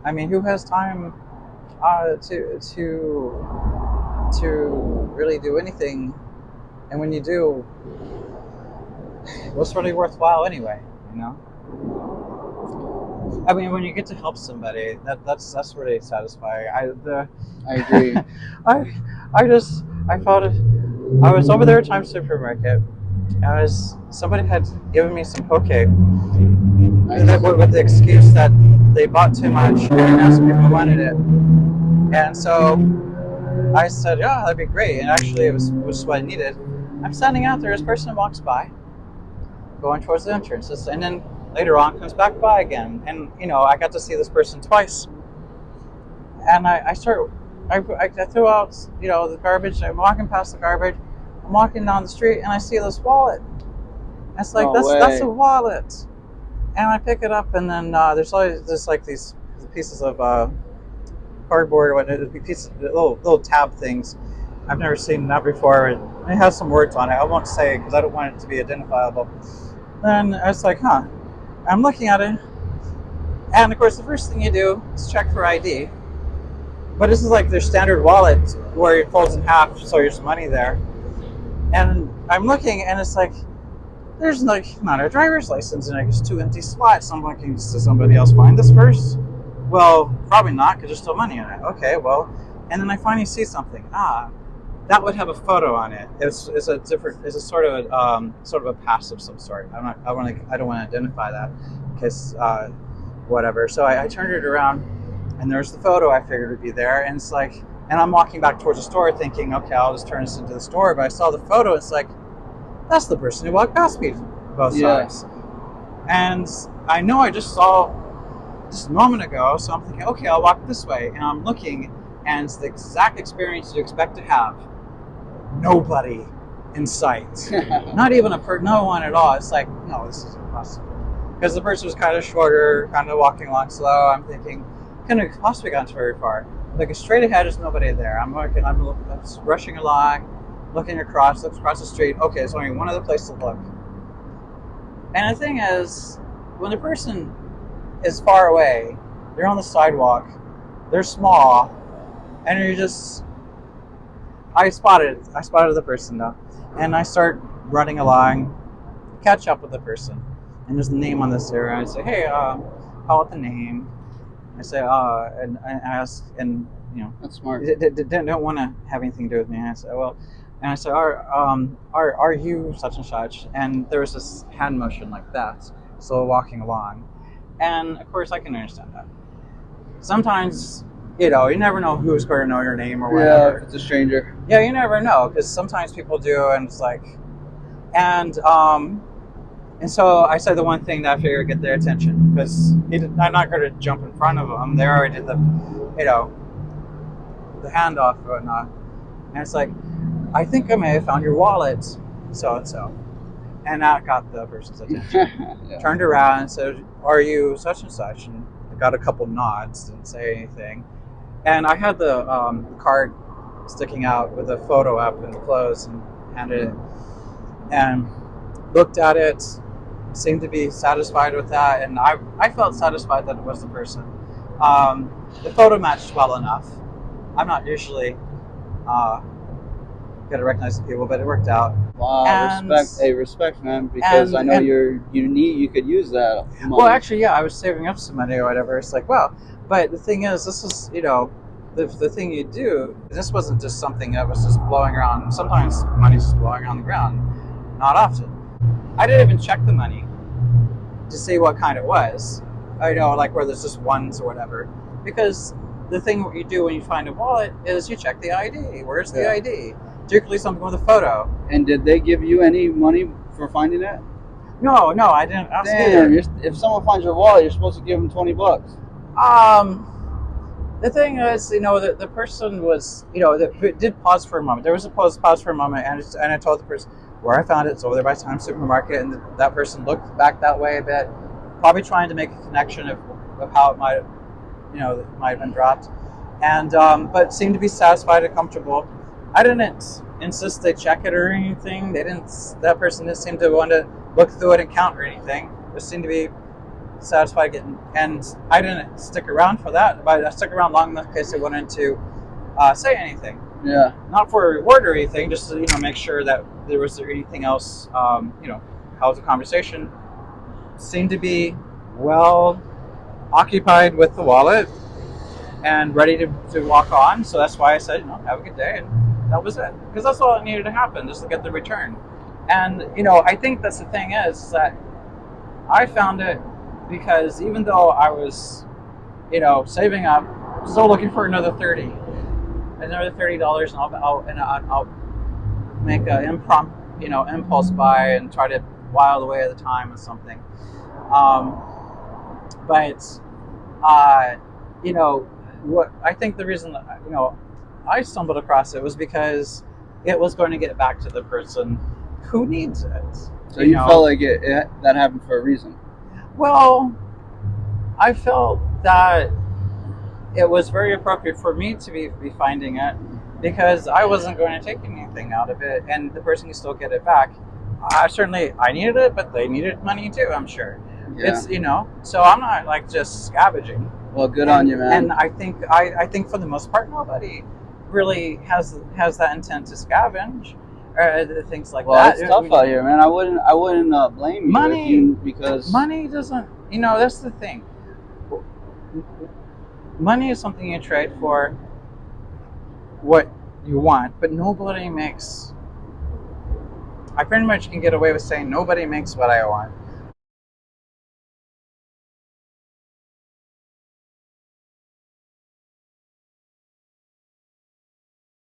I mean, who has time to really do anything? And when you do, what's really worthwhile anyway? You know. I mean, when you get to help somebody, that's really satisfying. I agree. I I felt it. I was over there at Times Supermarket. Somebody had given me some poke Nice. with the excuse that they bought too much and asked me if I wanted it. And so I said, yeah, that'd be great. And actually, it was what I needed. I'm standing out there. This person walks by, going towards the entrance, and then later on comes back by again. And I got to see this person twice. And I threw out the garbage. I'm walking past the garbage. I'm walking down the street, and I see this wallet. It's like No that's a way. wallet. And I pick it up, and then there's always just like these pieces of cardboard or whatnot, pieces, little tab things. I've never seen that before. It has some words on it. I won't say because I don't want it to be identifiable. Then I was like, huh. I'm looking at it, and of course, the first thing you do is check for ID. But this is like their standard wallet where it folds in half, so there's money there. And I'm looking, and it's like there's not a driver's license, and there's two empty slots. I'm looking, does somebody else find this first? Well, probably not, because there's still money in it. Okay, well, and then I finally see something. That would have a photo on it. It's a sort of a pass of some sort. I don't want to identify that because whatever. So I turned it around, and there's the photo I figured would be there, and it's like, and I'm walking back towards the store thinking, okay, I'll just turn this into the store. But I saw the photo. It's like, that's the person who walked past me both Yeah. times. And I know I just saw just a moment ago, so I'm thinking, okay, I'll walk this way. And I'm looking, and it's the exact experience you expect to have. Nobody in sight. Not even no one at all. It's like, no, this is impossible. Because the person was kind of shorter, kind of walking along slow. I'm thinking, couldn't have possibly gotten very far. Like straight ahead, there's nobody there. I'm rushing along, looking across the street. Okay, there's only one other place to look. And the thing is, when the person is far away, they're on the sidewalk, they're small, and you're just. I spotted the person though, and I start running along, catch up with the person, and there's a name on this area. I say, hey, call out the name. I say, and I ask, and That's smart. don't want to have anything to do with me. And I say, well, and I say, are you such and such? And there was this hand motion like that, so walking along, and of course I can understand that. Sometimes, you never know who's going to know your name or Yeah, if whatever. it's a stranger. Yeah, you never know because sometimes people do, and it's like, and so I said the one thing that I figured would get their attention because I'm not going to jump in front of them. They already did the handoff and whatnot. And it's like, I think I may have found your wallet, so and so. And that got the person's attention. Yeah. Turned around and said, are you such and such? And I got a couple nods, didn't say anything. And I had the card sticking out with the photo up and closed and handed it. And looked at it, seemed to be satisfied with that, and I felt satisfied that it was the person. The photo matched well enough. I'm not usually good at recognizing people, but it worked out. Wow, And- respect, man, because and- I know and- you could use that money. Well, actually, yeah, I was saving up some money or whatever. It's like, wow. But the thing is, this is, the thing you do, this wasn't just something that was just blowing around. Sometimes money's just blowing around the ground. Not often. I didn't even check the money to see what kind it was. Like where there's just ones or whatever. Because the thing what you do when you find a wallet is you check the ID. Where's the Yeah. ID? Particularly something with a photo. And did they give you any money for finding it? No, I didn't ask Damn, either. if someone finds your wallet, you're supposed to give them $20. The thing is, the person was, that did pause for a moment. There was a pause for a moment, and I told the person where I found it. It's over there by Times Supermarket, and that person looked back that way a bit, probably trying to make a connection of how it might, might have been dropped, and but seemed to be satisfied and comfortable. I didn't insist they check it or anything. That person didn't seem to want to look through it and count or anything. Just seemed to be satisfied getting, and I didn't stick around for that, but I stuck around long enough in case they wanted to say anything. Yeah. Not for a reward or anything, just to make sure that there was anything else. How was the conversation? Seemed to be well occupied with the wallet and ready to walk on. So that's why I said, have a good day, and that was it. Because that's all that needed to happen, just to get the return. And I think that's the thing is that I found it because even though I was, saving up, still looking for another $30, and I'll make an impromptu, impulse buy and try to while away the time or something. But what I think the reason that I stumbled across it was because it was going to get back to the person who needs it. So you felt like that happened for a reason. Well, I felt that it was very appropriate for me to be finding it because I wasn't going to take anything out of it, and the person can still get it back. I needed it, but they needed money too, I'm sure. Yeah. It's so I'm not like just scavenging. Well, good on you, man. And I think for the most part, nobody really has that intent to scavenge or things like that. Well, it's tough out here, man. I wouldn't blame you because money doesn't. That's the thing. Money is something you trade for what you want, but nobody makes. I pretty much can get away with saying nobody makes what I want.